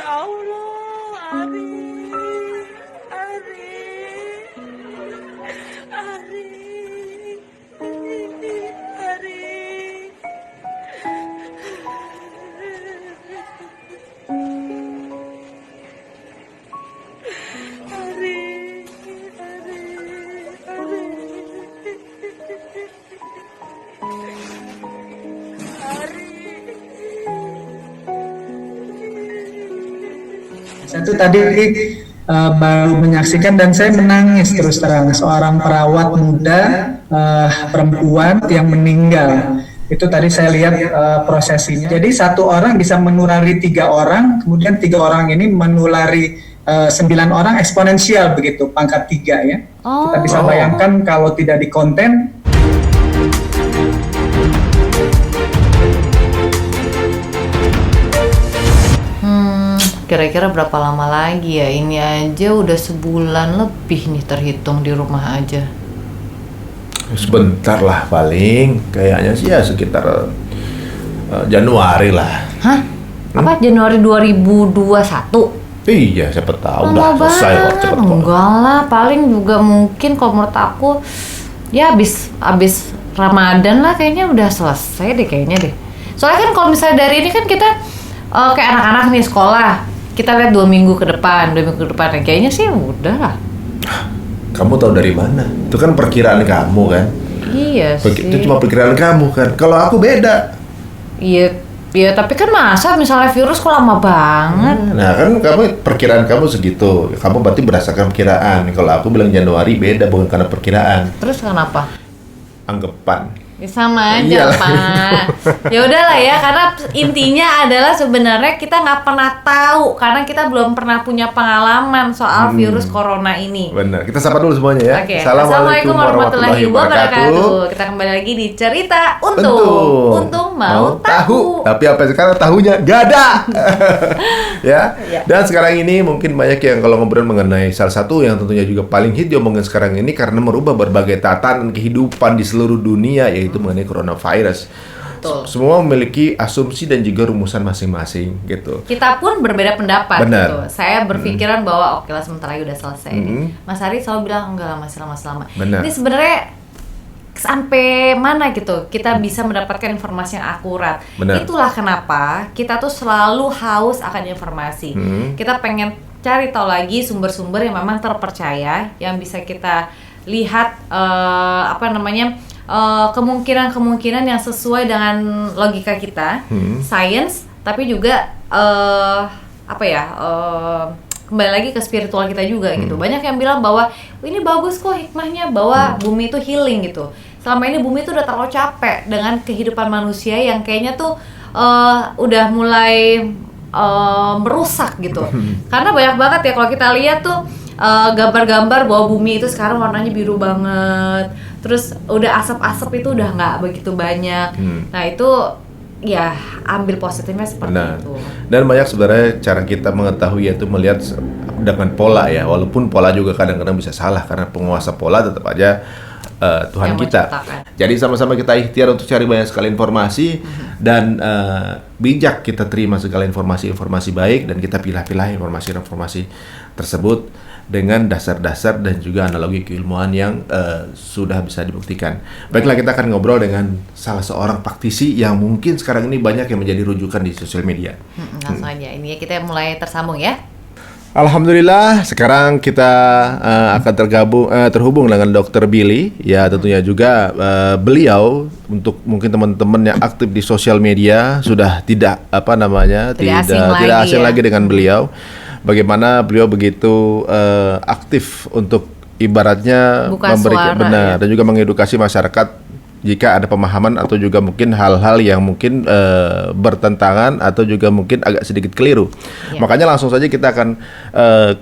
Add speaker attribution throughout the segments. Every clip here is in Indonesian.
Speaker 1: Allah, Ari, Ari, Ari, Ari.
Speaker 2: Saya tuh tadi baru menyaksikan dan saya menangis terus terang, seorang perawat muda perempuan yang meninggal. Itu tadi saya lihat prosesinya. Jadi satu orang bisa menulari 3 orang, kemudian 3 orang ini menulari 9 orang, eksponensial begitu, pangkat 3 ya. Kita bisa bayangkan kalau tidak di konten.
Speaker 3: Kira-kira berapa lama lagi ya? Ini aja udah sebulan lebih nih terhitung di rumah aja.
Speaker 4: Sebentar lah paling, kayaknya sih ya sekitar Januari lah.
Speaker 3: Hah? Apa Januari 2021?
Speaker 4: Iya, siapa tahu udah
Speaker 3: Lama
Speaker 4: selesai kok,
Speaker 3: banget.
Speaker 4: cepet kok.
Speaker 3: Enggak lah, paling juga mungkin kalau menurut aku ya abis Ramadan lah kayaknya udah selesai deh kayaknya deh. Soalnya kan kalau misalnya dari ini kan kita kayak anak-anak nih sekolah, kita lihat 2 minggu ke depan, kayaknya sih udah lah.
Speaker 4: Kamu tahu dari mana? Itu kan perkiraan kamu kan?
Speaker 3: Iya sih.
Speaker 4: Itu cuma perkiraan kamu kan. Kalau aku beda.
Speaker 3: Iya, tapi kan masa misalnya virus kok lama banget.
Speaker 4: Nah kan perkiraan kamu segitu. Kamu berarti berdasarkan perkiraan. Kalau aku bilang Januari beda, bukan karena perkiraan.
Speaker 3: Terus kenapa?
Speaker 4: Anggapan.
Speaker 3: Ya sama aja,
Speaker 4: Iyalah.
Speaker 3: Pak. Ya udahlah ya, karena intinya adalah sebenarnya kita nggak pernah tahu karena kita belum pernah punya pengalaman soal virus corona ini.
Speaker 4: Benar. Kita sapa dulu semuanya ya.
Speaker 3: Oke. Assalamualaikum warahmatullahi wabarakatuh. Kita kembali lagi di cerita Untung mau tahu.
Speaker 4: Tapi apa sekarang tahunya gak ada. Ya.
Speaker 3: Iya.
Speaker 4: Dan sekarang ini mungkin banyak yang kalau ngobrol mengenai salah satu yang tentunya juga paling hit diomongin sekarang ini karena merubah berbagai tatanan kehidupan di seluruh dunia, yaitu mengenai coronavirus.
Speaker 3: Betul.
Speaker 4: Semua memiliki asumsi dan juga rumusan masing-masing gitu.
Speaker 3: Kita pun berbeda pendapat
Speaker 4: Benar.
Speaker 3: gitu. Saya berpikiran bahwa oke lah sebentar lagi udah selesai nih. Mas Ari selalu bilang enggak lah, masih lama.
Speaker 4: Benar.
Speaker 3: Ini sebenarnya sampai mana gitu kita bisa mendapatkan informasi yang akurat.
Speaker 4: Benar.
Speaker 3: Itulah kenapa kita tuh selalu haus akan informasi. Kita pengen cari tahu lagi sumber-sumber yang memang terpercaya, yang bisa kita lihat kemungkinan-kemungkinan yang sesuai dengan logika kita, science, tapi juga kembali lagi ke spiritual kita juga gitu. Banyak yang bilang bahwa ini bagus kok hikmahnya bahwa bumi itu healing gitu. Selama ini bumi itu udah terlalu capek dengan kehidupan manusia yang kayaknya tuh udah mulai merusak gitu. Karena banyak banget ya kalau kita lihat tuh gambar-gambar bahwa bumi itu sekarang warnanya biru banget. Terus udah asap-asap itu udah nggak begitu banyak. Nah itu ya ambil positifnya seperti itu.
Speaker 4: Dan banyak sebenarnya cara kita mengetahui yaitu melihat dengan pola ya. Walaupun pola juga kadang-kadang bisa salah karena penguasa pola tetap aja Tuhan
Speaker 3: Yang
Speaker 4: kita.
Speaker 3: menciptakan.
Speaker 4: Jadi sama-sama kita ikhtiar untuk cari banyak sekali informasi dan bijak kita terima segala informasi-informasi baik dan kita pilah-pilah informasi-informasi tersebut dengan dasar-dasar dan juga analogi keilmuan yang sudah bisa dibuktikan. Baiklah, kita akan ngobrol dengan salah seorang praktisi yang mungkin sekarang ini banyak yang menjadi rujukan di sosial media.
Speaker 3: Langsung aja, ini ya kita mulai tersambung ya.
Speaker 4: Alhamdulillah, sekarang kita akan terhubung dengan Dr. Billy. Ya, tentunya juga beliau untuk mungkin teman-teman yang aktif di sosial media sudah tidak asing lagi dengan beliau. Bagaimana beliau begitu aktif untuk ibaratnya
Speaker 3: Buka
Speaker 4: memberikan
Speaker 3: suara, ya.
Speaker 4: dan juga mengedukasi masyarakat jika ada pemahaman atau juga mungkin hal-hal yang mungkin bertentangan atau juga mungkin agak sedikit keliru.
Speaker 3: Ya.
Speaker 4: Makanya langsung saja kita akan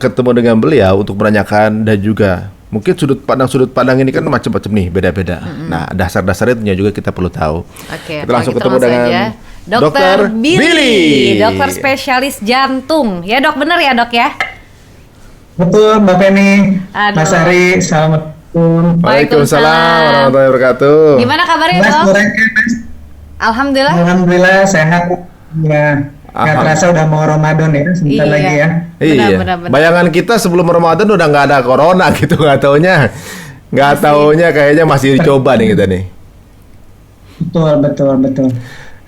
Speaker 4: ketemu dengan beliau untuk menanyakan dan juga mungkin sudut pandang ini kan macam-macam nih, beda-beda. Nah, dasar-dasarnya tentunya juga kita perlu tahu.
Speaker 3: Oke,
Speaker 4: Kita langsung ketemu
Speaker 3: langsung
Speaker 4: dengan
Speaker 3: aja. Dokter Billy, dokter spesialis jantung. Ya dok, bener ya dok ya?
Speaker 2: Betul, Mbak Penny,
Speaker 3: Aduh.
Speaker 2: Mas Ari, assalamualaikum.
Speaker 4: Waalaikumsalam warahmatullahi wabarakatuh.
Speaker 3: Gimana kabarnya
Speaker 2: Mas,
Speaker 3: dok?
Speaker 2: Mas.
Speaker 3: Alhamdulillah.
Speaker 2: Alhamdulillah sehat. Ya. Nggak terasa udah mau Ramadan ya, sebentar
Speaker 3: Iya.
Speaker 2: lagi ya.
Speaker 4: Iya.
Speaker 3: Benar.
Speaker 4: Bayangan kita sebelum Ramadan udah nggak ada corona gitu, nggak taunya kayaknya masih dicoba nih kita nih.
Speaker 2: Betul.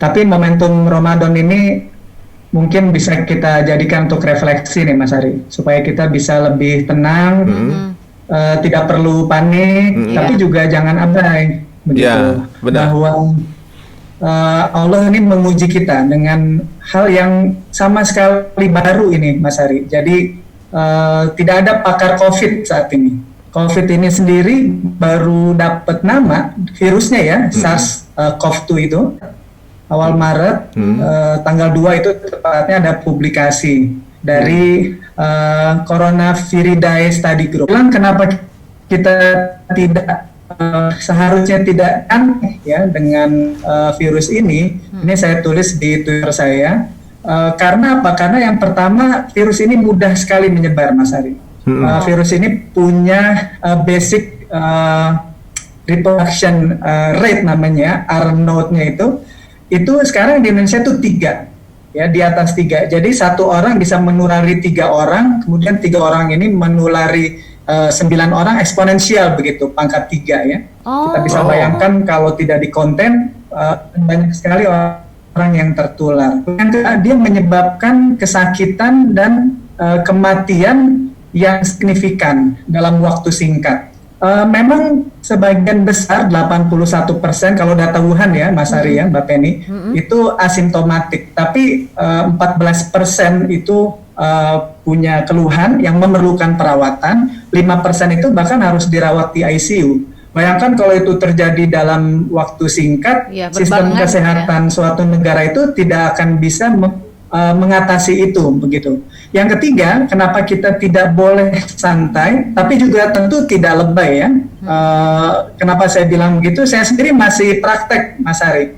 Speaker 2: Tapi momentum Ramadan ini mungkin bisa kita jadikan untuk refleksi nih Mas Ari, supaya kita bisa lebih tenang, tidak perlu panik, tapi juga jangan abai, begitu.
Speaker 4: Iya, benar.
Speaker 2: Bahwa Allah ini menguji kita dengan hal yang sama sekali baru ini, Mas Ari. Jadi tidak ada pakar COVID saat ini. COVID ini sendiri baru dapat nama virusnya ya, SARS-CoV-2 itu awal Maret, tanggal 2 itu tepatnya ada publikasi dari Coronaviridae Study Group. Kenapa kita tidak seharusnya tidak aneh ya dengan virus ini. Ini saya tulis di Twitter saya. Karena apa? Karena yang pertama virus ini mudah sekali menyebar, Mas Ari. Virus ini punya basic reproduction rate namanya, R-naught-nya itu sekarang di Indonesia itu 3 ya, di atas 3. Jadi satu orang bisa menulari 3 orang, kemudian 3 orang ini menulari 9 orang, eksponensial begitu, pangkat 3 ya. Kita bisa bayangkan kalau tidak dikonten banyak sekali orang yang tertular. Dia menyebabkan kesakitan dan kematian yang signifikan dalam waktu singkat. Memang sebagian besar 81% kalau data Wuhan ya Mas Ari ya Mbak Penny itu asimptomatik, tapi 14% itu punya keluhan yang memerlukan perawatan, 5% itu bahkan harus dirawat di ICU. Bayangkan kalau itu terjadi dalam waktu singkat,
Speaker 3: Ya,
Speaker 2: sistem kesehatan suatu negara itu tidak akan bisa mengatasi itu begitu. Yang ketiga, kenapa kita tidak boleh santai, tapi juga tentu tidak lebay ya. Kenapa saya bilang begitu? Saya sendiri masih praktek, Mas Ari.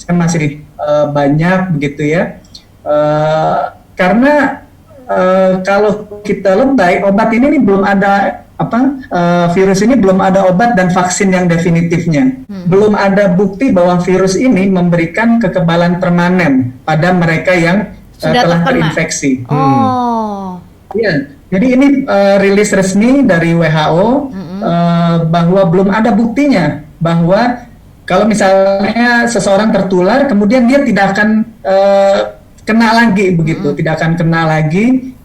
Speaker 2: Saya masih banyak begitu ya. Karena kalau kita lebay, obat ini belum ada virus ini belum ada obat dan vaksin yang definitifnya. Belum ada bukti bahwa virus ini memberikan kekebalan permanen pada mereka yang telah terinfeksi. Iya, jadi ini rilis resmi dari WHO bahwa belum ada buktinya bahwa kalau misalnya seseorang tertular, kemudian dia tidak akan kena lagi begitu, tidak akan kena lagi.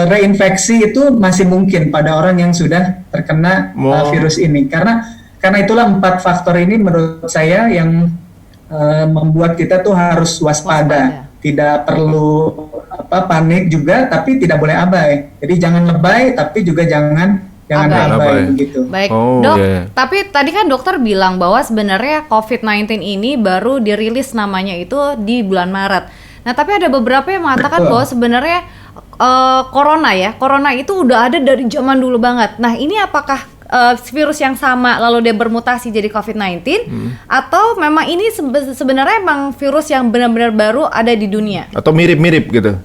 Speaker 2: Reinfeksi itu masih mungkin pada orang yang sudah terkena virus ini. Karena itulah 4 faktor ini menurut saya yang membuat kita tuh harus waspada. Tidak perlu panik juga, tapi tidak boleh abai. Jadi jangan lebay, tapi juga jangan abai begitu.
Speaker 3: Baik, Dok. Tapi tadi kan dokter bilang bahwa sebenarnya COVID-19 ini baru dirilis namanya itu di bulan Maret. Nah, tapi ada beberapa yang mengatakan bahwa sebenarnya Corona itu udah ada dari zaman dulu banget. Nah, ini apakah virus yang sama lalu dia bermutasi jadi COVID-19 atau memang ini sebenarnya emang virus yang benar-benar baru ada di dunia?
Speaker 4: Atau mirip-mirip gitu?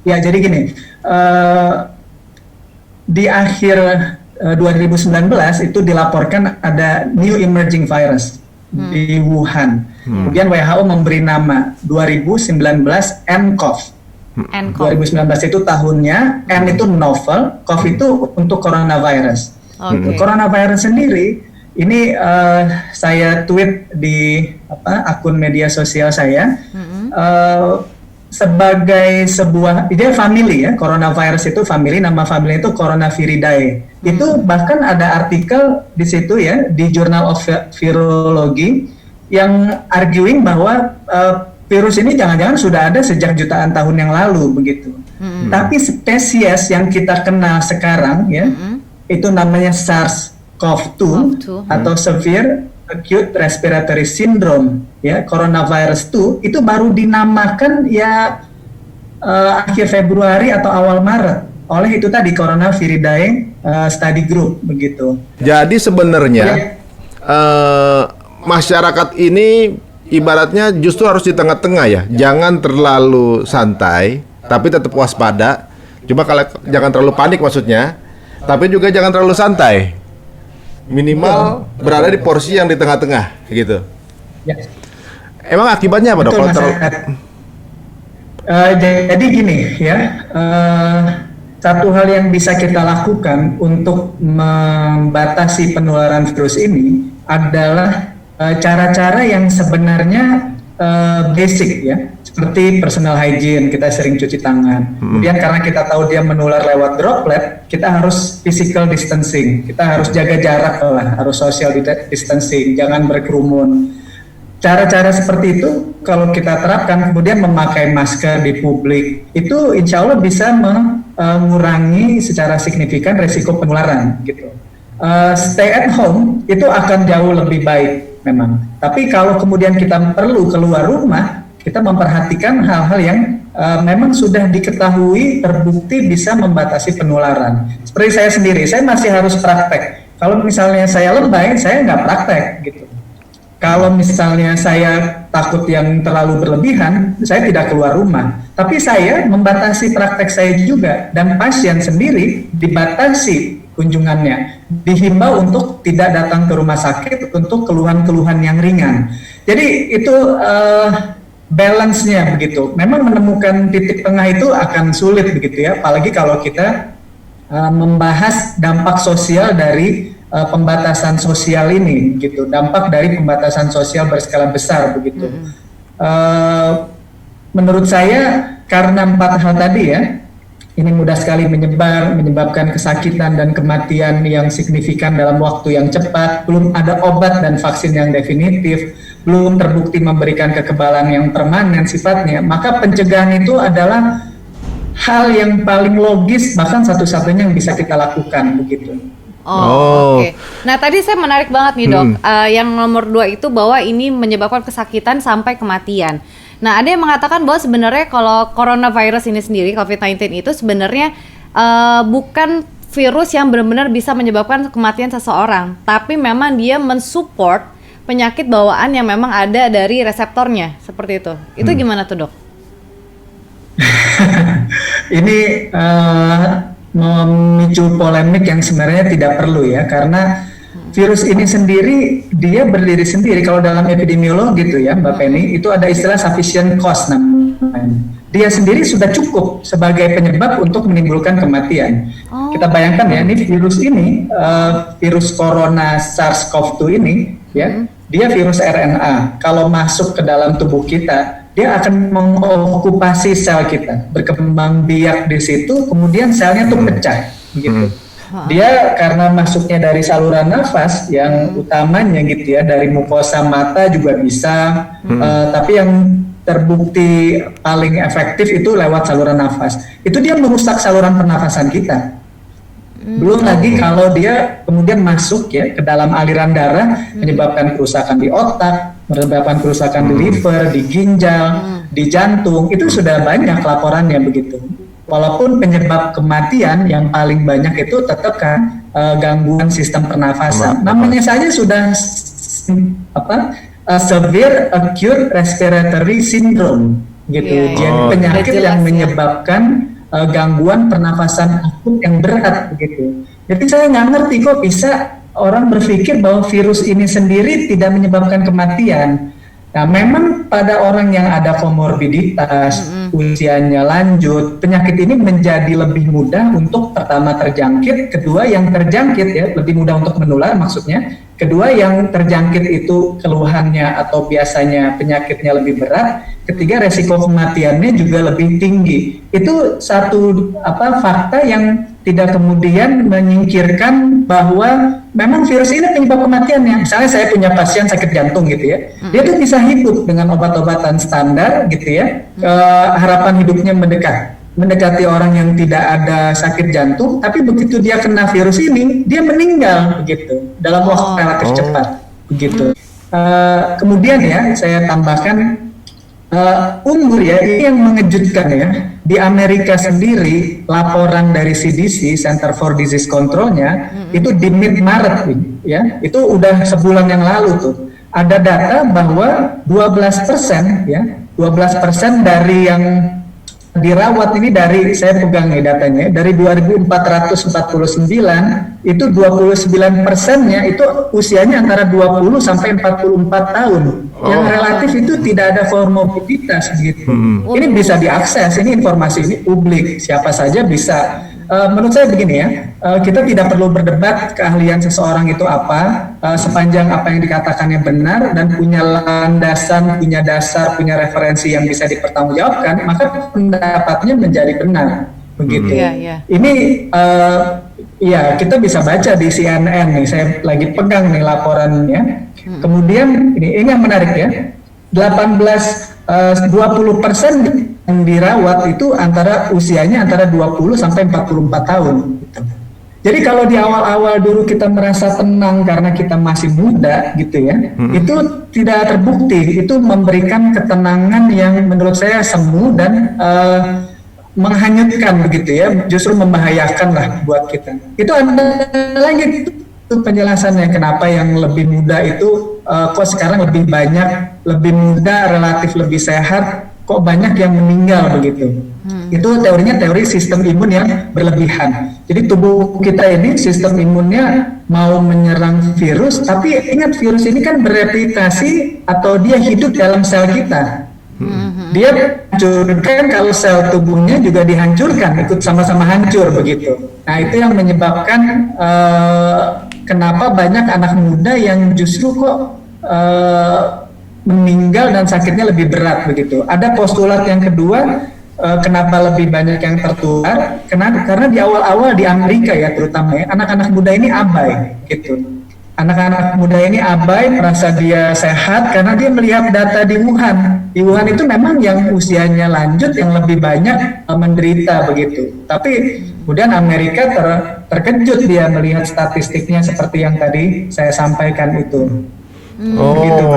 Speaker 2: Ya, jadi gini, di akhir 2019 itu dilaporkan ada new emerging virus di Wuhan. Kemudian WHO memberi nama 2019 nCoV. 2019 itu tahunnya, N itu novel, CoV itu untuk coronavirus. Coronavirus sendiri ini saya tweet di akun media sosial saya sebagai sebuah dia family ya, coronavirus itu family, nama family itu Coronaviridae. Itu bahkan ada artikel di situ ya di Journal of Virology yang arguing bahwa virus ini jangan-jangan sudah ada sejak jutaan tahun yang lalu begitu. Tapi spesies yang kita kenal sekarang ya itu namanya SARS-CoV-2 atau Severe Acute Respiratory Syndrome ya, coronavirus 2 itu baru dinamakan ya akhir Februari atau awal Maret oleh itu tadi Coronaviridae Study Group begitu.
Speaker 4: Jadi sebenarnya masyarakat ini ibaratnya justru harus di tengah-tengah ya, jangan terlalu santai, tapi tetap waspada. Cuma kalau jangan terlalu panik maksudnya, tapi juga jangan terlalu santai. Minimal berada di porsi yang di tengah-tengah, gitu.
Speaker 2: Ya.
Speaker 4: Emang akibatnya apa dok?
Speaker 2: Jadi gini ya, satu hal yang bisa kita lakukan untuk membatasi penularan virus ini adalah cara-cara yang sebenarnya basic ya, seperti personal hygiene, kita sering cuci tangan. Kemudian karena kita tahu dia menular lewat droplet, kita harus physical distancing, kita harus jaga jarak lah, harus social distancing, jangan berkerumun. Cara-cara seperti itu kalau kita terapkan, kemudian memakai masker di publik, itu insya Allah bisa mengurangi secara signifikan resiko penularan gitu. Stay at home itu akan jauh lebih baik memang. Tapi kalau kemudian kita perlu keluar rumah, kita memperhatikan hal-hal yang memang sudah diketahui terbukti bisa membatasi penularan. Seperti saya sendiri, saya masih harus praktek. Kalau misalnya saya lebay, saya nggak praktek gitu. Kalau misalnya saya takut yang terlalu berlebihan, saya tidak keluar rumah. Tapi saya membatasi praktek saya juga, dan pasien sendiri dibatasi kunjungannya, dihimbau untuk tidak datang ke rumah sakit untuk keluhan-keluhan yang ringan. Jadi itu balance-nya begitu. Memang menemukan titik tengah itu akan sulit begitu ya, apalagi kalau kita membahas dampak sosial dari pembatasan sosial ini gitu, dampak dari pembatasan sosial berskala besar begitu. Menurut saya karena 4 hal tadi ya, ini mudah sekali menyebabkan kesakitan dan kematian yang signifikan dalam waktu yang cepat, belum ada obat dan vaksin yang definitif, belum terbukti memberikan kekebalan yang permanen sifatnya, maka pencegahan itu adalah hal yang paling logis, bahkan satu-satunya yang bisa kita lakukan begitu.
Speaker 3: Oke. Nah tadi saya menarik banget nih dok, yang nomor 2 itu bahwa ini menyebabkan kesakitan sampai kematian. Nah ada yang mengatakan bahwa sebenarnya kalau coronavirus ini sendiri, COVID-19 itu sebenarnya bukan virus yang benar-benar bisa menyebabkan kematian seseorang, tapi memang dia mensupport penyakit bawaan yang memang ada dari reseptornya, seperti itu. Itu gimana tuh dok?
Speaker 2: Ini memicu polemik yang sebenarnya tidak perlu ya, karena virus ini sendiri dia berdiri sendiri. Kalau dalam epidemiologi gitu ya Mbak Penny, itu ada istilah sufficient cause namanya. Dia sendiri sudah cukup sebagai penyebab untuk menimbulkan kematian. Kita bayangkan ya, ini virus ini, virus corona SARS-CoV-2 ini ya, dia virus RNA. Kalau masuk ke dalam tubuh kita, dia akan mengokupasi sel kita, berkembang biak di situ, kemudian selnya tuh pecah, gitu. Dia karena masuknya dari saluran nafas yang utamanya gitu ya, dari mukosa mata juga bisa, tapi yang terbukti paling efektif itu lewat saluran nafas. Itu dia merusak saluran pernafasan kita. Belum lagi kalau dia kemudian masuk ya ke dalam aliran darah, menyebabkan kerusakan di otak, menyebabkan kerusakan di liver, di ginjal, di jantung. Itu sudah banyak laporannya begitu. Walaupun penyebab kematian yang paling banyak itu tetap kan gangguan sistem pernafasan. Namanya saja sudah severe acute respiratory syndrome gitu. Jadi penyakit yang menyebabkan gangguan pernafasan akut yang berat begitu. Jadi saya nggak ngerti kok bisa orang berpikir bahwa virus ini sendiri tidak menyebabkan kematian. Nah, memang pada orang yang ada komorbiditas, usianya lanjut, penyakit ini menjadi lebih mudah untuk pertama terjangkit, kedua yang terjangkit ya, lebih mudah untuk menular maksudnya, kedua yang terjangkit itu keluhannya atau biasanya penyakitnya lebih berat, ketiga resiko kematiannya juga lebih tinggi. Itu satu fakta yang tidak kemudian menyingkirkan bahwa memang virus ini penyebab kematiannya. Misalnya saya punya pasien sakit jantung gitu ya, dia tuh bisa hidup dengan obat-obatan standar gitu ya, harapan hidupnya mendekati orang yang tidak ada sakit jantung, tapi begitu dia kena virus ini, dia meninggal begitu dalam waktu relatif cepat begitu. Kemudian ya saya tambahkan umur ya, ini yang mengejutkan ya. Di Amerika sendiri, laporan dari CDC, Center for Disease Control-nya, itu di mid-Maret ya, itu udah sebulan yang lalu tuh. Ada data bahwa 12% ya, 12% dari yang dirawat ini dari, saya pegang nih datanya, dari 2.449 itu 29%-nya itu usianya antara 20 sampai 44 tahun. Yang relatif itu tidak ada komorbiditas gitu. Ini bisa diakses, ini informasi ini publik, siapa saja bisa. Menurut saya begini ya, kita tidak perlu berdebat keahlian seseorang itu apa, sepanjang apa yang dikatakannya benar dan punya landasan, punya dasar, punya referensi yang bisa dipertanggungjawabkan, maka pendapatnya menjadi benar. Begitu. Ini ya kita bisa baca di CNN nih, saya lagi pegang nih laporannya. Kemudian ini yang menarik ya, 20% yang dirawat itu usianya antara 20 sampai 44 tahun gitu. Jadi kalau di awal-awal dulu kita merasa tenang karena kita masih muda gitu ya, itu tidak terbukti, itu memberikan ketenangan yang menurut saya semu dan menghanyutkan begitu ya, justru membahayakan lah buat kita. Itu ada lagi itu penjelasannya kenapa yang lebih muda itu kok sekarang lebih banyak, lebih muda, relatif lebih sehat, kok banyak yang meninggal begitu. Itu teorinya teori sistem imun yang berlebihan. Jadi tubuh kita ini sistem imunnya mau menyerang virus, tapi ingat virus ini kan bereplikasi atau dia hidup dalam sel kita. Dia hancurkan kalau sel tubuhnya juga dihancurkan, ikut sama-sama hancur begitu. Nah itu yang menyebabkan kenapa banyak anak muda yang justru kok meninggal dan sakitnya lebih berat begitu. Ada postulat yang kedua, kenapa lebih banyak yang tertular? Karena di awal-awal di Amerika ya terutama ya, anak-anak muda ini abai gitu. Anak-anak muda ini abai, merasa dia sehat karena dia melihat data di Wuhan. Di Wuhan itu memang yang usianya lanjut yang lebih banyak menderita begitu. Tapi kemudian Amerika terkejut dia melihat statistiknya seperti yang tadi saya sampaikan itu.
Speaker 4: Gitu,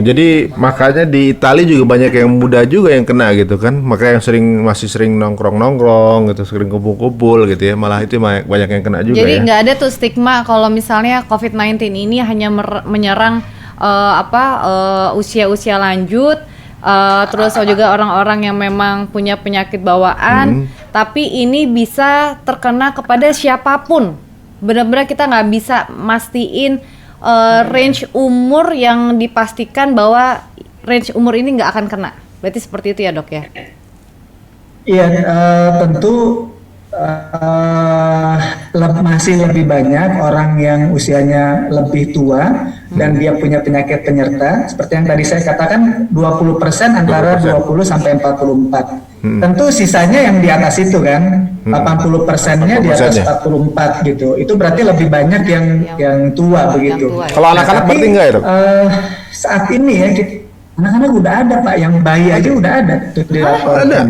Speaker 4: jadi makanya di Italia juga banyak yang muda juga yang kena gitu kan, makanya yang masih sering nongkrong gitu, sering kumpul-kumpul gitu ya, malah itu banyak yang kena juga.
Speaker 3: Jadi
Speaker 4: ya.
Speaker 3: nggak ada tuh stigma kalau misalnya COVID-19 ini hanya menyerang usia-usia lanjut, terus juga orang-orang yang memang punya penyakit bawaan, tapi ini bisa terkena kepada siapapun. Benar-benar kita nggak bisa mastiin range umur yang dipastikan bahwa range umur ini nggak akan kena. Berarti seperti itu ya dok ya?
Speaker 2: Iya, tentu masih lebih banyak orang yang usianya lebih tua dan dia punya penyakit penyerta. Seperti yang tadi saya katakan, 20% antara 20 sampai 44. Tentu sisanya yang di atas itu kan, 80%-nya di atas 44 gitu. Itu berarti lebih banyak yang tua begitu.
Speaker 4: Kalau anak-anak berarti enggak ya dok?
Speaker 2: Saat ini ya, anak-anak udah ada Pak, yang bayi aja udah ada.
Speaker 4: Ada?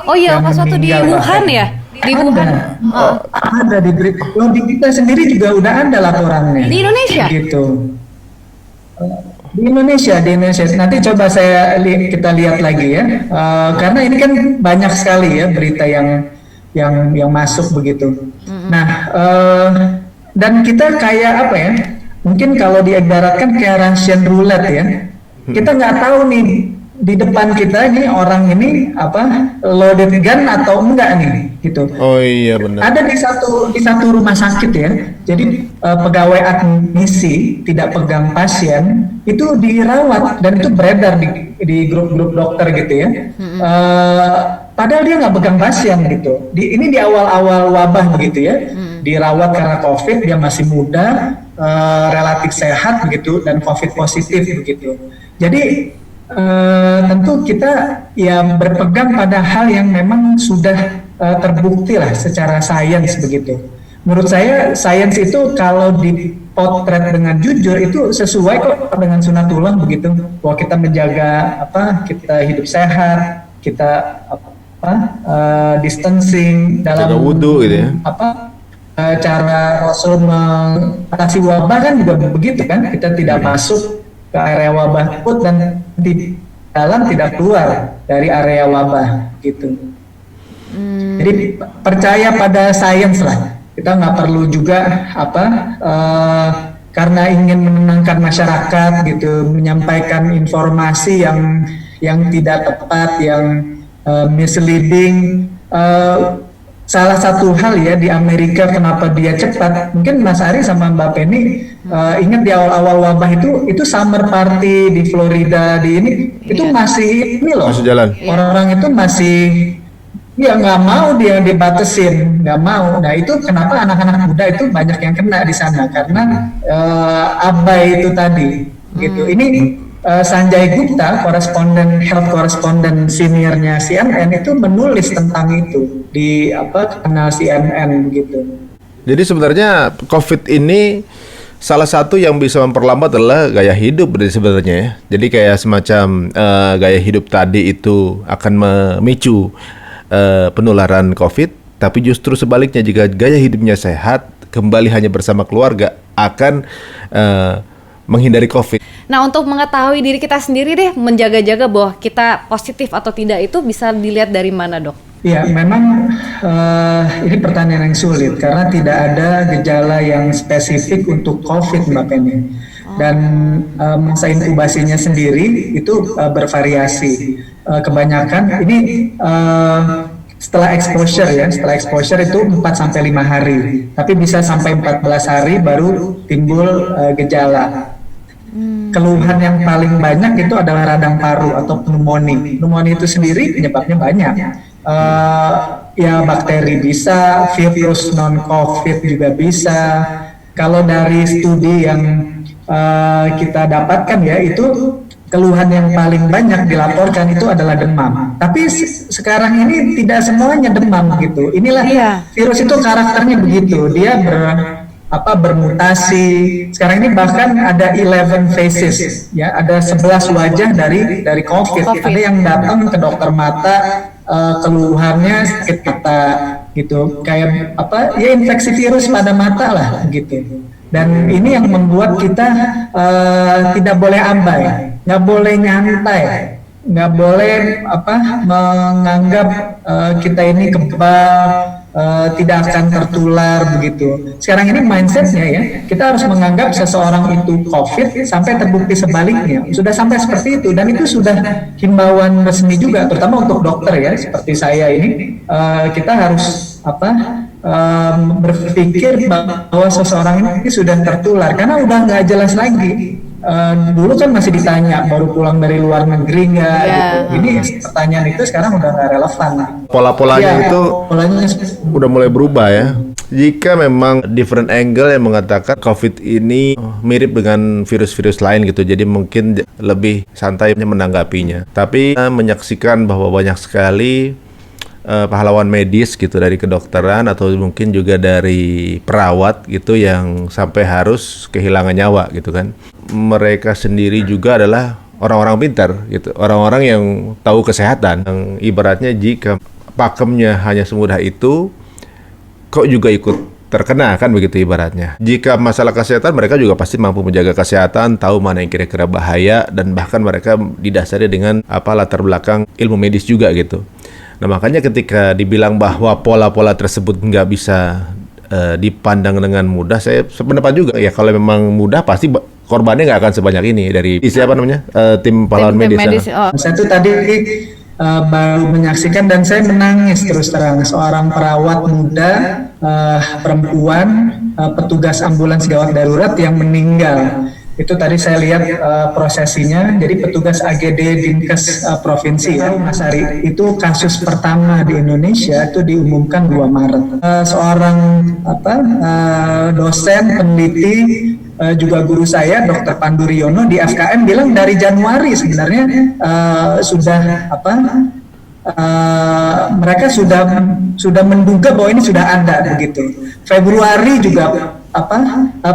Speaker 3: Oh iya, pas waktu di Wuhan ya? Di Wuhan?
Speaker 2: Ada di kita sendiri juga udah ada laporannya.
Speaker 3: Di Indonesia?
Speaker 2: Gitu. Di Indonesia. Nanti coba kita lihat lagi ya, karena ini kan banyak sekali ya berita yang masuk begitu. Nah, dan kita kayak apa ya? Mungkin kalau diibaratkan kayak Russian roulette ya. Kita nggak tahu nih di depan kita ini orang ini loaded gun atau enggak nih gitu.
Speaker 4: Oh iya benar.
Speaker 2: Ada di satu rumah sakit ya. Jadi pegawai admisi tidak pegang pasien itu dirawat dan itu beredar di grup-grup dokter gitu ya. Padahal dia nggak pegang pasien gitu. Ini di awal-awal wabah begitu ya. Dirawat karena COVID, dia masih muda, relatif sehat begitu dan COVID positif begitu. Jadi tentu kita ya berpegang pada hal yang memang sudah terbukti lah secara sains begitu. Menurut saya sains itu kalau dipotret dengan jujur itu sesuai kok dengan sunatullah begitu. Bahwa kita menjaga kita hidup sehat, kita distancing dalam
Speaker 4: wudu gitu ya.
Speaker 2: Cara Rasul mengatasi wabah kan juga begitu kan, kita tidak masuk ke area wabah dan di dalam tidak keluar dari area wabah gitu. Jadi percaya pada sains lah. Kita nggak perlu juga karena ingin menenangkan masyarakat gitu, menyampaikan informasi yang tidak tepat, misleading. Salah satu hal ya di Amerika kenapa dia cepat, mungkin Mas Ari sama Mbak Penny ingat di awal-awal wabah itu summer party di Florida di ini itu masih ini loh,
Speaker 4: Masih jalan.
Speaker 2: orang-orang itu masih ya nggak mau dia dibatasin, nggak mau. Nah itu kenapa anak-anak muda itu banyak yang kena di sana karena abai itu tadi gitu. Ini Sanjay Gupta, health correspondent seniornya CNN itu menulis tentang itu di kanal CNN gitu.
Speaker 4: Jadi sebenarnya COVID ini salah satu yang bisa memperlambat adalah gaya hidup sebenarnya ya. Jadi kayak semacam gaya hidup tadi itu akan memicu penularan COVID, tapi justru sebaliknya jika gaya hidupnya sehat, kembali hanya bersama keluarga akan menghindari COVID.
Speaker 3: Nah, untuk mengetahui diri kita sendiri deh, menjaga-jaga bahwa kita positif atau tidak itu bisa dilihat dari mana, Dok?
Speaker 2: Ya, memang ini pertanyaan yang sulit karena tidak ada gejala yang spesifik untuk COVID, Mbak Penny. Dan masa inkubasinya sendiri itu bervariasi. Kebanyakan ini setelah exposure itu 4-5 hari. Tapi bisa sampai 14 hari baru timbul gejala. Keluhan yang paling banyak itu adalah radang paru atau pneumonia. Pneumonia itu sendiri penyebabnya banyak. Ya bakteri bisa, virus non-COVID juga bisa. Kalau dari studi yang kita dapatkan ya itu keluhan yang paling banyak dilaporkan itu adalah demam. Tapi sekarang ini tidak semuanya demam gitu. Inilah virus itu karakternya begitu. Dia bermutasi. Sekarang ini bahkan ada 11 phases ya, ada 11 wajah dari COVID. Ada yang datang ke dokter mata keluhannya sakit mata gitu. Kayak ya infeksi virus pada mata lah gitu. Dan ini yang membuat kita tidak boleh abai, nggak boleh nyantai, nggak boleh menganggap kita ini kebal, tidak akan tertular begitu. Sekarang ini mindsetnya ya, kita harus menganggap seseorang itu COVID sampai terbukti sebaliknya. Sudah sampai seperti itu dan itu sudah himbauan resmi juga, terutama untuk dokter ya, seperti saya ini kita harus berpikir bahwa seseorang ini sudah tertular karena udah nggak jelas lagi. Dulu kan masih ditanya baru pulang dari luar negeri nggak gitu. Ini pertanyaan itu sekarang udah nggak relevan.
Speaker 4: Polanya itu udah mulai berubah ya. Jika memang different angle yang mengatakan COVID ini mirip dengan virus-virus lain gitu, jadi mungkin lebih santai menanggapinya. Tapi menyaksikan bahwa banyak sekali pahlawan medis gitu dari kedokteran atau mungkin juga dari perawat gitu yang sampai harus kehilangan nyawa gitu kan. Mereka sendiri juga adalah orang-orang pintar gitu, orang-orang yang tahu kesehatan. Yang ibaratnya jika pakemnya hanya semudah itu, kok juga ikut terkena kan begitu ibaratnya. Jika masalah kesehatan mereka juga pasti mampu menjaga kesehatan, tahu mana yang kira-kira bahaya dan bahkan mereka didasari dengan latar belakang ilmu medis juga gitu. Nah makanya ketika dibilang bahwa pola-pola tersebut nggak bisa dipandang dengan mudah, saya sependapat juga ya kalau memang mudah pasti korbannya nggak akan sebanyak ini dari siapa namanya tim pahlawan medis.
Speaker 2: Saya tuh tadi baru menyaksikan dan saya menangis terus terang, seorang perawat muda perempuan petugas ambulans gawat darurat yang meninggal. Itu tadi saya lihat prosesinya. Jadi petugas AGD Dinkes provinsi Mas Ari, itu kasus pertama di Indonesia itu diumumkan 2 Maret. Seorang dosen peneliti juga guru saya Dr. Pandu Riono di FKM bilang dari Januari sebenarnya mereka sudah menduga bahwa ini sudah ada begitu. Februari juga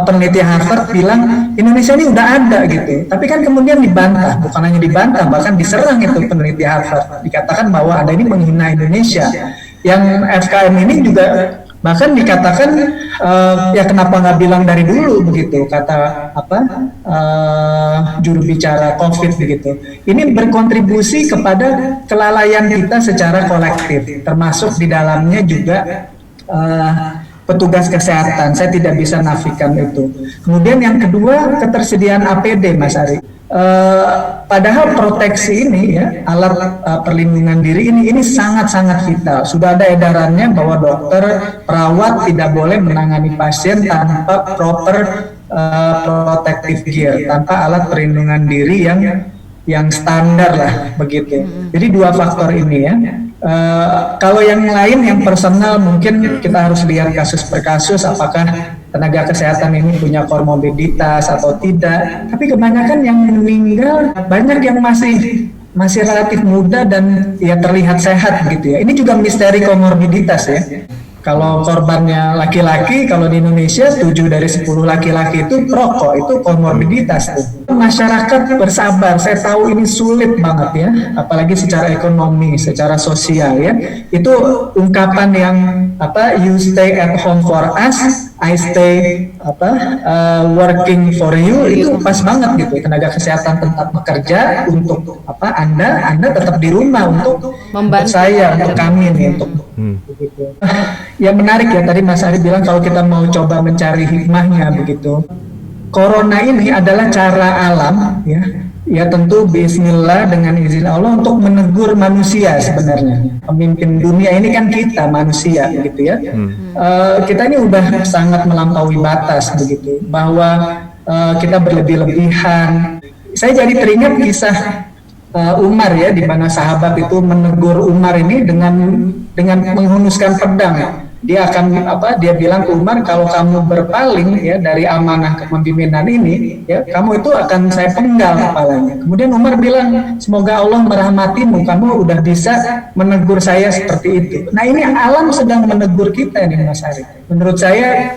Speaker 2: peneliti Harvard bilang Indonesia ini udah ada gitu. Tapi kan kemudian dibantah, bukan hanya dibantah, bahkan diserang itu peneliti Harvard. Dikatakan bahwa Anda ini menghina Indonesia. Yang FKM ini juga bahkan dikatakan ya kenapa nggak bilang dari dulu begitu, kata juru bicara COVID begitu. Ini berkontribusi kepada kelalaian kita secara kolektif, termasuk di dalamnya juga petugas kesehatan. Saya tidak bisa nafikan itu. Kemudian yang kedua, ketersediaan APD, Mas Ari. Padahal proteksi ini ya, alat perlindungan diri ini sangat-sangat vital. Sudah ada edarannya bahwa dokter, perawat tidak boleh menangani pasien tanpa proper protective gear, tanpa alat perlindungan diri yang standar lah begitu. Jadi dua faktor ini ya. Kalau yang lain yang personal mungkin kita harus lihat kasus per kasus apakah tenaga kesehatan ini punya komorbiditas atau tidak. Tapi kebanyakan yang meninggal banyak yang masih relatif muda dan ya terlihat sehat gitu ya. Ini juga misteri komorbiditas ya. Kalau korbannya laki-laki, kalau di Indonesia 7 dari 10 laki-laki itu perokok, itu komorbiditas tuh. Masyarakat bersabar, saya tahu ini sulit banget ya, apalagi secara ekonomi, secara sosial ya. Itu ungkapan yang you stay at home for us, I stay working for you, itu pas banget gitu. Tenaga kesehatan tetap bekerja untuk Anda tetap di rumah untuk saya, untuk kami nih, untuk begitu. Ya menarik ya tadi Mas Ari bilang kalau kita mau coba mencari hikmahnya begitu. Corona ini adalah cara alam ya. Ya tentu bismillah dengan izin Allah untuk menegur manusia sebenarnya. Pemimpin dunia ini kan kita manusia gitu ya. Kita ini udah sangat melampaui batas begitu. Bahwa kita berlebih-lebihan. Saya jadi teringat kisah Umar ya, di mana sahabat itu menegur Umar ini dengan menghunuskan pedang. Dia akan dia bilang ke Umar, kalau kamu berpaling ya dari amanah kepemimpinan ini ya, kamu itu akan saya penggal kepalanya. Kemudian Umar bilang, semoga Allah merahmatimu, kamu udah bisa menegur saya seperti itu. Nah ini alam sedang menegur kita nih Mas Ari. Menurut saya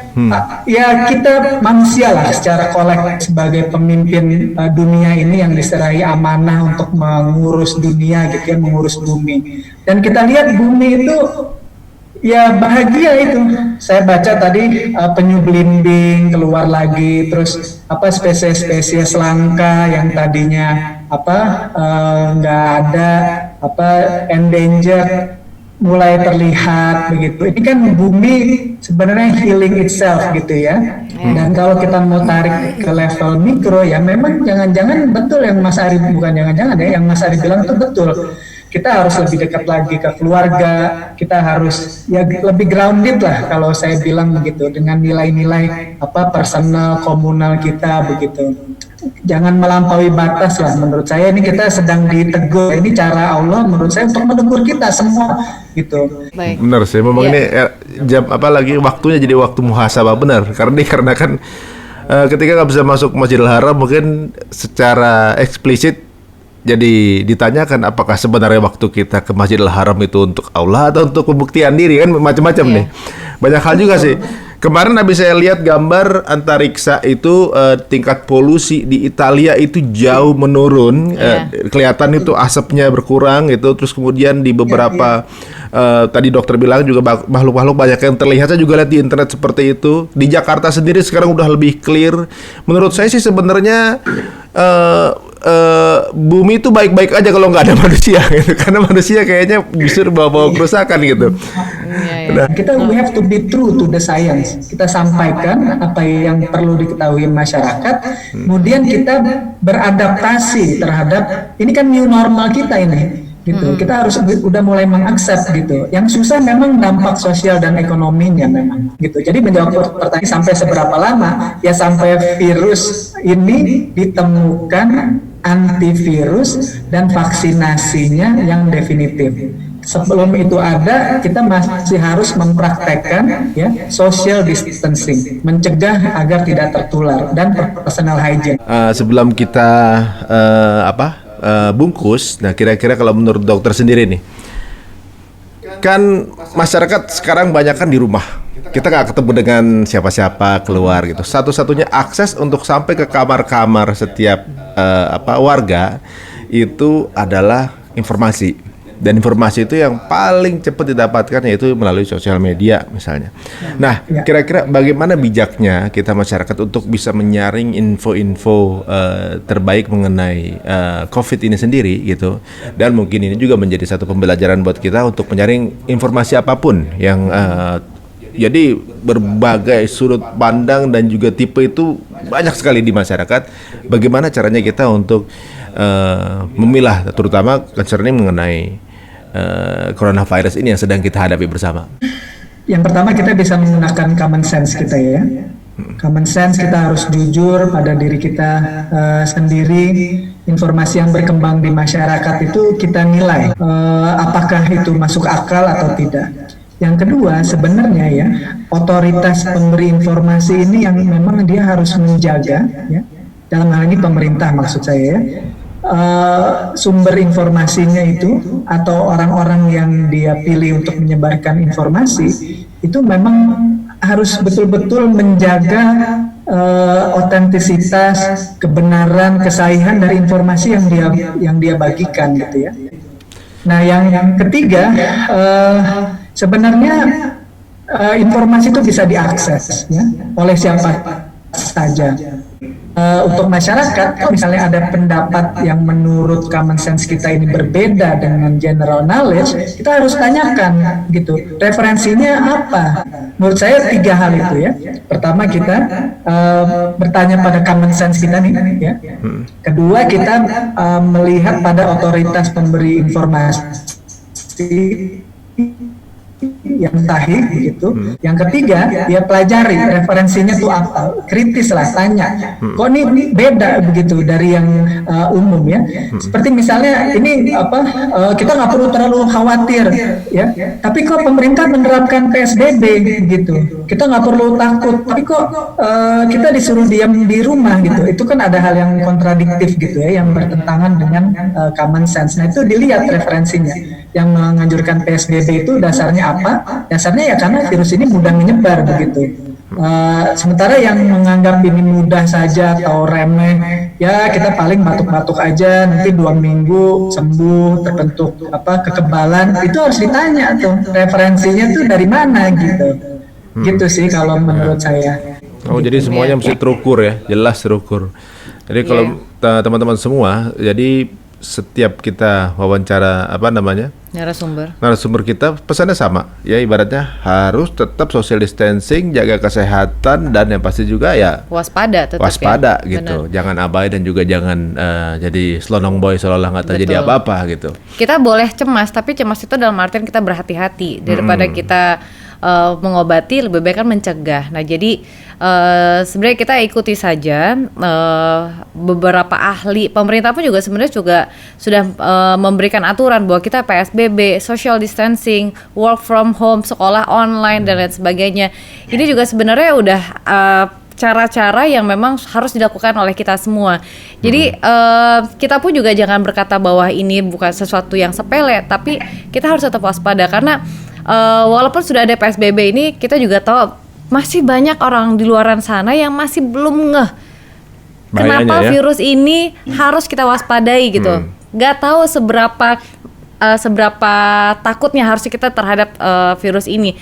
Speaker 2: ya kita manusia lah secara kolektif sebagai pemimpin dunia ini yang diserahi amanah untuk mengurus dunia gitu ya, mengurus bumi. Dan kita lihat bumi itu ya bahagia itu. Saya baca tadi penyu belimbing keluar lagi, terus spesies-spesies langka yang tadinya nggak ada endangered mulai terlihat begitu. Ini kan bumi sebenarnya healing itself gitu ya. Dan kalau kita mau tarik ke level mikro ya memang jangan-jangan betul yang Mas Ari, bukan jangan-jangan ya, yang Mas Ari bilang itu betul. Kita harus lebih dekat lagi ke keluarga, kita harus ya lebih grounded lah kalau saya bilang begitu, dengan nilai-nilai personal, komunal kita begitu. Jangan melampaui batas lah menurut saya, ini kita sedang ditegur, ini cara Allah menurut saya untuk menegur kita semua gitu.
Speaker 3: Baik.
Speaker 4: Benar sih, memang ini jam lagi waktunya jadi waktu muhasabah benar, karena kan ketika nggak bisa masuk Masjidil Haram mungkin secara eksplisit jadi ditanyakan apakah sebenarnya waktu kita ke Masjidil Haram itu untuk Allah atau untuk pembuktian diri, kan macam-macam nih. Banyak hal juga sih. Kemarin habis saya lihat gambar antariksa itu tingkat polusi di Italia itu jauh menurun. Kelihatan itu asapnya berkurang gitu. Terus kemudian di beberapa tadi dokter bilang juga makhluk-makhluk banyak yang terlihat. Saya juga lihat di internet seperti itu. Di Jakarta sendiri sekarang udah lebih clear. Menurut saya sih sebenarnya bumi itu baik-baik aja kalau nggak ada manusia gitu. Karena manusia kayaknya justru bawa-bawa kerusakan gitu.
Speaker 2: Nah, kita we have to be true to the science. Kita sampaikan apa yang perlu diketahui masyarakat. Kemudian kita beradaptasi terhadap ini kan new normal kita ini. Gitu. Kita harus udah mulai mengakses gitu. Yang susah memang dampak sosial dan ekonominya memang gitu. Jadi menjawab pertanyaan sampai seberapa lama? Ya sampai virus ini ditemukan antivirus dan vaksinasinya yang definitif. Sebelum itu ada, kita masih harus mempraktekkan ya social distancing, mencegah agar tidak tertular, dan personal hygiene.
Speaker 4: Sebelum kita bungkus, nah kira-kira kalau menurut dokter sendiri nih, kan masyarakat sekarang banyak kan di rumah, kita nggak ketemu dengan siapa-siapa keluar gitu. Satu-satunya akses untuk sampai ke kamar-kamar setiap warga itu adalah informasi. Dan informasi itu yang paling cepat didapatkan yaitu melalui sosial media misalnya. Nah, kira-kira bagaimana bijaknya kita masyarakat untuk bisa menyaring info-info terbaik mengenai COVID ini sendiri gitu. Dan mungkin ini juga menjadi satu pembelajaran buat kita untuk menyaring informasi apapun yang Jadi berbagai sudut pandang dan juga tipe itu banyak sekali di masyarakat. Bagaimana caranya kita untuk memilah, terutama concerning mengenai coronavirus ini yang sedang kita hadapi bersama?
Speaker 2: Yang pertama kita bisa menggunakan common sense kita ya. Common sense, kita harus jujur pada diri kita sendiri. Informasi yang berkembang di masyarakat itu kita nilai apakah itu masuk akal atau tidak. Yang kedua, sebenarnya ya, otoritas pemberi informasi ini yang memang dia harus menjaga ya, dalam hal ini pemerintah maksud saya ya, sumber informasinya itu atau orang-orang yang dia pilih untuk menyebarkan informasi itu memang harus betul-betul menjaga otentisitas, kebenaran, kesahihan dari informasi yang dia bagikan gitu ya. Nah, yang ketiga, sebenarnya informasi itu bisa diakses ya oleh siapa saja. Untuk masyarakat, kalau misalnya ada pendapat yang menurut common sense kita ini berbeda dengan general knowledge, kita harus tanyakan gitu, referensinya apa? Menurut saya 3 hal itu ya. Pertama, kita bertanya pada common sense kita nih ya. Kedua, kita melihat pada otoritas pemberi informasi yang sahih gitu. Yang ketiga, dia pelajari referensinya tuh apa, kritis lah, tanya. Kok ini beda begitu dari yang umum ya? Seperti misalnya ini kita nggak perlu terlalu khawatir ya. Tapi kok pemerintah menerapkan PSBB gitu, kita nggak perlu takut. Tapi kok kita disuruh diam di rumah gitu? Itu kan ada hal yang kontradiktif gitu ya, yang bertentangan dengan common sense. Nah itu dilihat referensinya. Yang menganjurkan PSBB itu dasarnya apa? Dasarnya ya karena virus ini mudah menyebar begitu. Sementara yang menganggap ini mudah saja atau remeh, ya kita paling batuk-batuk aja, nanti 2 minggu sembuh, terbentuk kekebalan, itu harus ditanya tuh referensinya tuh dari mana gitu. Gitu sih kalau menurut saya.
Speaker 4: Oh jadi semuanya mesti terukur ya, jelas terukur. Jadi kalau teman-teman semua, jadi setiap kita wawancara narasumber kita pesannya sama ya, ibaratnya harus tetap social distancing, jaga kesehatan, dan yang pasti juga ya waspada ya. Gitu. Bener. Jangan abai dan juga jangan jadi selonong boy seolah nggak terjadi apa-apa gitu.
Speaker 3: Kita boleh cemas, tapi cemas itu dalam artian kita berhati-hati daripada kita mengobati, lebih baik kan mencegah. Nah jadi sebenarnya kita ikuti saja beberapa ahli, pemerintah pun juga sebenarnya sudah memberikan aturan bahwa kita PSBB, social distancing, work from home, sekolah online dan lain sebagainya. Ini juga sebenarnya udah cara-cara yang memang harus dilakukan oleh kita semua. Jadi kita pun juga jangan berkata bahwa ini bukan sesuatu yang sepele, tapi kita harus tetap waspada karena walaupun sudah ada PSBB ini, kita juga tahu masih banyak orang di luaran sana yang masih belum ngeh kenapa virus ini harus kita waspadai gitu. Gak tahu seberapa takutnya harus kita terhadap virus ini.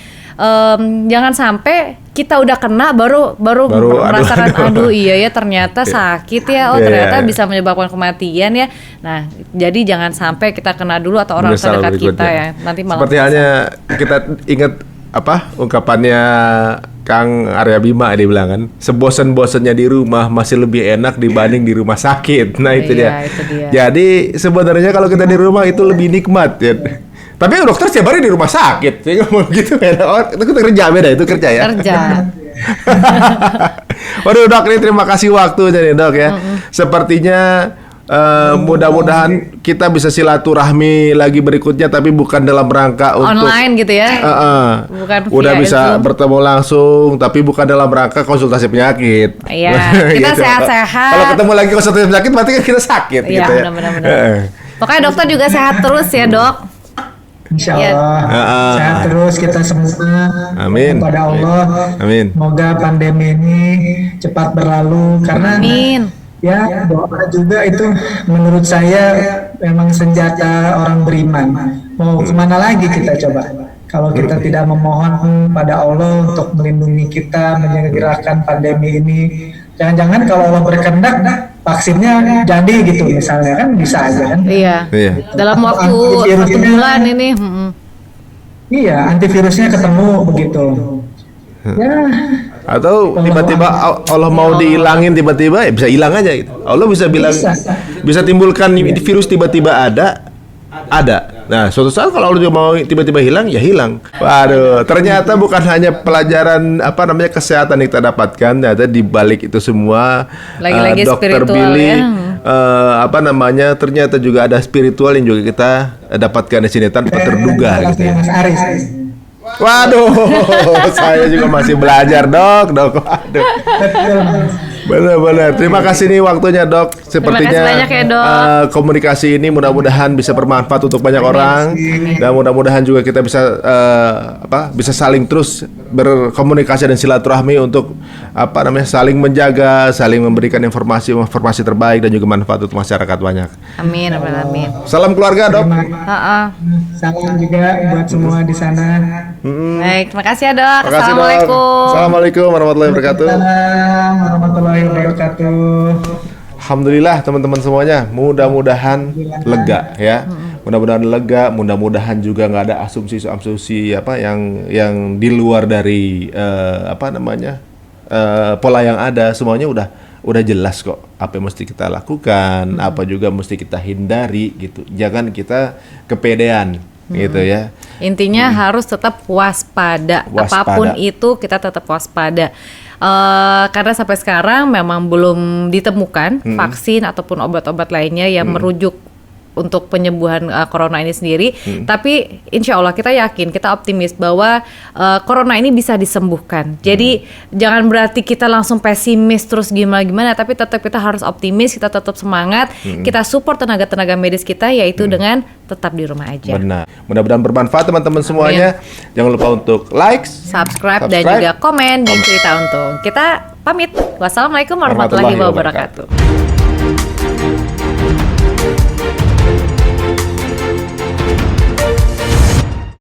Speaker 3: Jangan sampai kita udah kena baru merasakan aduh iya ya ternyata sakit ya, ternyata bisa menyebabkan kematian ya. Nah jadi jangan sampai kita kena dulu atau orang terdekat kita ya nanti malah.
Speaker 4: Seperti halnya kita ingat ungkapannya Kang Arya Bima, dia bilang kan, sebosan-bosannya di rumah masih lebih enak dibanding di rumah sakit. Nah itu dia. Jadi sebenarnya kalau kita di rumah itu lebih nikmat ya. Tapi dokter setiap hari di rumah sakit, saya ngomong gitu beda. Itu kerja beda, itu kerja ya. Kerja. Waduh dok, ini terima kasih waktunya nih dok ya. Sepertinya mudah-mudahan kita bisa silaturahmi lagi berikutnya, tapi bukan dalam rangka untuk
Speaker 3: online gitu ya. Bukan
Speaker 4: udah bisa bertemu langsung, tapi bukan dalam rangka konsultasi penyakit.
Speaker 3: Iya. Kita
Speaker 4: gitu.
Speaker 3: Sehat-sehat.
Speaker 4: Kalau ketemu lagi konsultasi penyakit, berarti kan kita sakit.
Speaker 3: Iya,
Speaker 4: gitu ya.
Speaker 3: Benar-benar. Pokoknya dokter juga sehat terus ya dok.
Speaker 2: Insya Allah sehat terus kita semua.
Speaker 4: Amin.
Speaker 2: Kepada Allah.
Speaker 4: Amin.
Speaker 2: Semoga pandemi ini cepat berlalu karena ya doa juga itu menurut saya memang senjata orang beriman. Mau kemana lagi kita coba? Kalau kita tidak memohon pada Allah untuk melindungi kita, menyegerakan pandemi ini. Jangan-jangan kalau Allah berkehendak vaksinnya jadi gitu misalnya, kan bisa aja kan?
Speaker 3: Iya. Dalam waktu 1 bulan ini.
Speaker 2: Iya, antivirusnya ketemu begitu. Ya,
Speaker 4: Atau tiba-tiba Allah mau dihilangin tiba-tiba ya bisa hilang aja gitu. Allah bisa bilang bisa timbulkan virus tiba-tiba ada. Nah, suatu saat kalau Allah juga mau tiba-tiba hilang ya hilang. Waduh, ternyata bukan hanya pelajaran kesehatan yang kita dapatkan, ternyata di balik itu semua
Speaker 3: Lagi-lagi
Speaker 4: Dokter
Speaker 3: spiritual,
Speaker 4: Billy
Speaker 3: ya.
Speaker 4: ternyata juga ada spiritual yang juga kita dapatkan di sini tanpa terduga gitu ya.
Speaker 2: Mas Aris.
Speaker 4: Waduh, saya juga masih belajar dok. Waduh.
Speaker 2: Betul, Mas.
Speaker 4: Benar-benar. Terima kasih nih waktunya dok. Sepertinya
Speaker 3: kasih banyak ya, Dok.
Speaker 4: Komunikasi ini mudah-mudahan bisa bermanfaat untuk banyak orang dan mudah-mudahan juga kita bisa saling terus berkomunikasi dan silaturahmi untuk saling menjaga, saling memberikan informasi terbaik dan juga manfaat untuk masyarakat banyak.
Speaker 3: Amin, amin.
Speaker 4: Salam keluarga dok.
Speaker 2: Salam juga buat semua di sana.
Speaker 3: Baik, terima kasih ya dok.
Speaker 4: Terima kasih, Dok.
Speaker 3: Assalamualaikum.
Speaker 4: Assalamualaikum warahmatullahi wabarakatuh.
Speaker 2: Assalamualaikum warahmatullahi wabarakatuh.
Speaker 4: Alhamdulillah teman-teman semuanya, mudah-mudahan lega ya. Mudah-mudahan lega, mudah-mudahan juga nggak ada asumsi-asumsi yang di luar dari pola yang ada. Semuanya udah jelas kok apa yang mesti kita lakukan, apa juga mesti kita hindari gitu. Jangan kita kepedean gitu ya.
Speaker 3: Intinya harus tetap waspada. Apapun itu kita tetap waspada. Karena sampai sekarang memang belum ditemukan vaksin ataupun obat-obat lainnya yang merujuk untuk penyembuhan corona ini sendiri. Tapi insya Allah kita yakin, kita optimis bahwa corona ini bisa disembuhkan. Jadi jangan berarti kita langsung pesimis terus gimana-gimana, tapi tetap kita harus optimis, kita tetap semangat, kita support tenaga-tenaga medis kita yaitu dengan tetap di rumah aja.
Speaker 4: Benar. Mudah-mudahan bermanfaat teman-teman semuanya. Jangan lupa untuk like,
Speaker 3: subscribe dan juga komen di Cerita Untung. Kita pamit. Wassalamualaikum warahmatullahi wabarakatuh.